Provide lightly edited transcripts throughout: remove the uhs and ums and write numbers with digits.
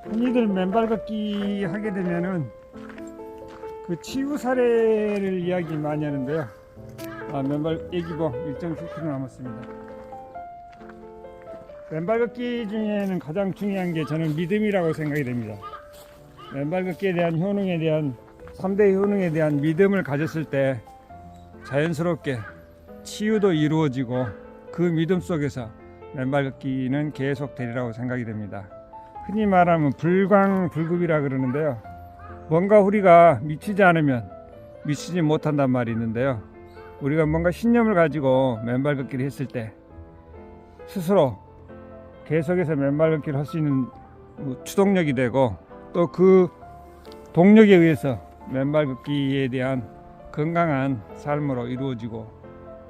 흔히들 맨발 걷기 하게 되면은 그 치유 사례를 이야기 많이 하는데요. 맨발 애기봉 1.7km 남았습니다. 맨발 걷기 중에는 가장 중요한 게 저는 믿음이라고 생각이 됩니다. 맨발 걷기에 대한 효능에 대한 3대 효능에 대한 믿음을 가졌을 때 자연스럽게 치유도 이루어지고 그 믿음 속에서 맨발 걷기는 계속되리라고 생각이 됩니다. 흔히 말하면 불광불급이라 그러는데요. 뭔가 우리가 미치지 않으면 미치지 못한단 말이 있는데요. 우리가 뭔가 신념을 가지고 맨발 걷기를 했을 때 스스로 계속해서 맨발 걷기를 할 수 있는 추동력이 되고, 또 그 동력에 의해서 맨발 걷기에 대한 건강한 삶으로 이루어지고,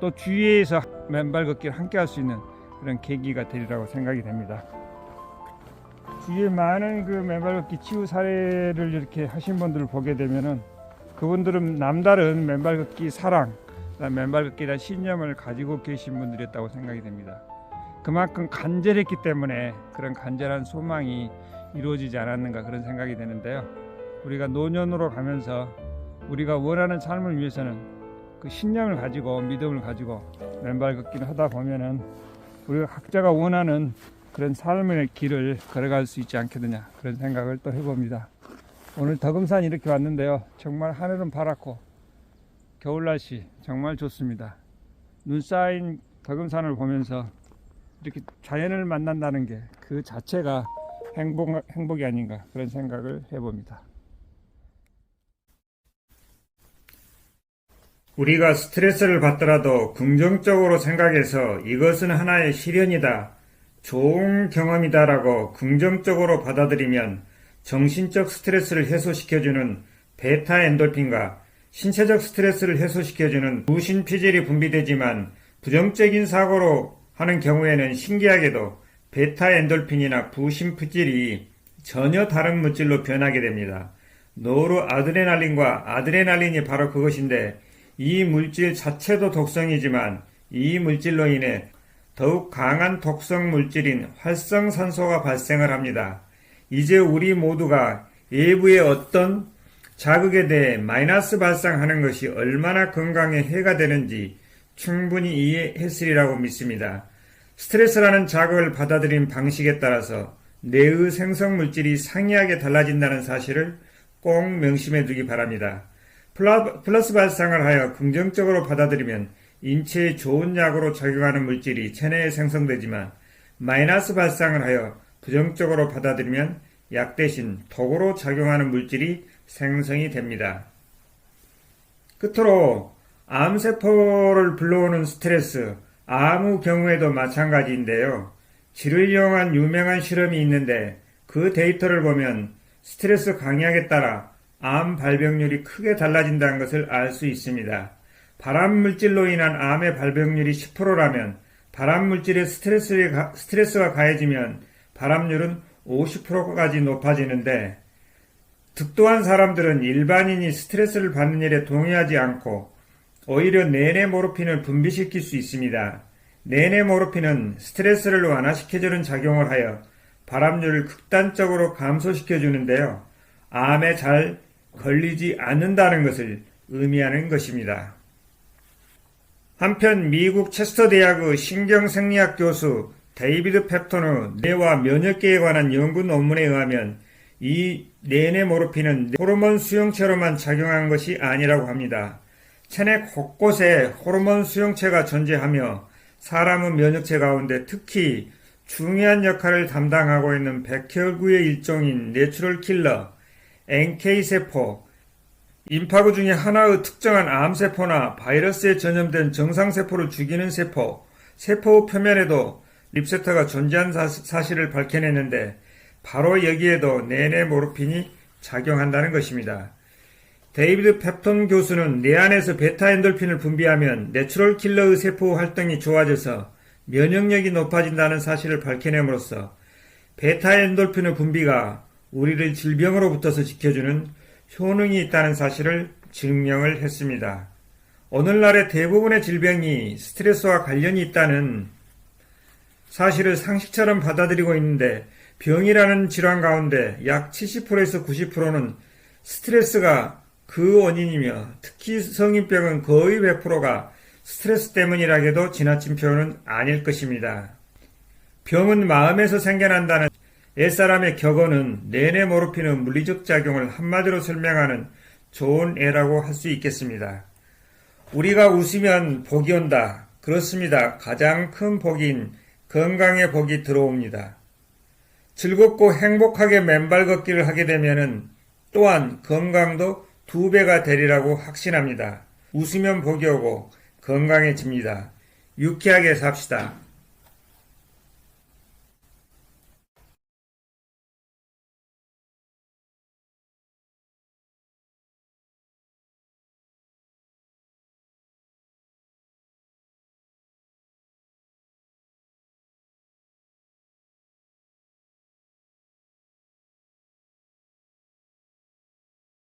또 주위에서 맨발 걷기를 함께 할 수 있는 그런 계기가 되리라고 생각이 됩니다. 주위에 많은 그 맨발 걷기 치유 사례를 이렇게 하신 분들을 보게 되면은 그분들은 남다른 맨발 걷기 사랑, 맨발 걷기에 대한 신념을 가지고 계신 분들이었다고 생각이 됩니다. 그만큼 간절했기 때문에 그런 간절한 소망이 이루어지지 않았는가, 그런 생각이 되는데요. 우리가 노년으로 가면서 우리가 원하는 삶을 위해서는 그 신념을 가지고 믿음을 가지고 맨발 걷기를 하다 보면은 우리가 각자가 원하는 그런 삶의 길을 걸어갈 수 있지 않겠느냐, 그런 생각을 또 해봅니다. 오늘 덕음산 이렇게 왔는데요. 정말 하늘은 파랗고 겨울 날씨 정말 좋습니다. 눈 쌓인 덕음산을 보면서 이렇게 자연을 만난다는 게 그 자체가 행복이 아닌가, 그런 생각을 해봅니다. 우리가 스트레스를 받더라도 긍정적으로 생각해서 이것은 하나의 시련이다, 좋은 경험이다 라고 긍정적으로 받아들이면 정신적 스트레스를 해소시켜주는 베타 엔돌핀과 신체적 스트레스를 해소시켜주는 부신피질이 분비되지만, 부정적인 사고로 하는 경우에는 신기하게도 베타 엔돌핀이나 부신피질이 전혀 다른 물질로 변하게 됩니다. 노르아드레날린과 아드레날린이 바로 그것인데, 이 물질 자체도 독성이지만 이 물질로 인해 더욱 강한 독성 물질인 활성산소가 발생을 합니다. 이제 우리 모두가 외부의 어떤 자극에 대해 마이너스 발생하는 것이 얼마나 건강에 해가 되는지 충분히 이해했으리라고 믿습니다. 스트레스라는 자극을 받아들인 방식에 따라서 뇌의 생성 물질이 상이하게 달라진다는 사실을 꼭 명심해 두기 바랍니다. 플러스 발상을 하여 긍정적으로 받아들이면 인체에 좋은 약으로 작용하는 물질이 체내에 생성되지만, 마이너스 발상을 하여 부정적으로 받아들이면 약 대신 독으로 작용하는 물질이 생성이 됩니다. 끝으로 암세포를 불러오는 스트레스, 아무 경우에도 마찬가지인데요. 쥐를 이용한 유명한 실험이 있는데 그 데이터를 보면 스트레스 강약에 따라 암 발병률이 크게 달라진다는 것을 알 수 있습니다. 발암물질로 인한 암의 발병률이 10%라면 발암물질의 스트레스가 가해지면 발암률은 50%까지 높아지는데, 득도한 사람들은 일반인이 스트레스를 받는 일에 동의하지 않고 오히려 내내모르핀을 분비시킬 수 있습니다. 내내모르핀은 스트레스를 완화시켜주는 작용을 하여 발암률을 극단적으로 감소시켜주는데요. 암에 잘 걸리지 않는다는 것을 의미하는 것입니다. 한편 미국 체스터 대학의 신경생리학 교수 데이비드 펩톤의 뇌와 면역계에 관한 연구 논문에 의하면 이 내내모르핀은 호르몬 수용체로만 작용한 것이 아니라고 합니다. 체내 곳곳에 호르몬 수용체가 존재하며 사람의 면역체 가운데 특히 중요한 역할을 담당하고 있는 백혈구의 일종인 내추럴 킬러, NK세포, 임파구 중에 하나의 특정한 암세포나 바이러스에 전염된 정상세포를 죽이는 세포의 표면에도 립세터가 존재한 사실을 밝혀냈는데, 바로 여기에도 내내모르핀이 작용한다는 것입니다. 데이비드 펩톤 교수는 뇌 안에서 베타 엔돌핀을 분비하면 내추럴 킬러의 세포 활동이 좋아져서 면역력이 높아진다는 사실을 밝혀냄으로써 베타 엔돌핀의 분비가 우리를 질병으로부터서 지켜주는 효능이 있다는 사실을 증명을 했습니다. 오늘날의 대부분의 질병이 스트레스와 관련이 있다는 사실을 상식처럼 받아들이고 있는데, 병이라는 질환 가운데 약 70%에서 90%는 스트레스가 그 원인이며 특히 성인병은 거의 100%가 스트레스 때문이라 해도 지나친 표현은 아닐 것입니다. 병은 마음에서 생겨난다는 옛사람의 격언은 내내 모르피는 물리적 작용을 한마디로 설명하는 좋은 예라고 할 수 있겠습니다. 우리가 웃으면 복이 온다. 그렇습니다. 가장 큰 복인 건강의 복이 들어옵니다. 즐겁고 행복하게 맨발 걷기를 하게 되면 또한 건강도 2배가 되리라고 확신합니다. 웃으면 복이 오고 건강해집니다. 유쾌하게 삽시다.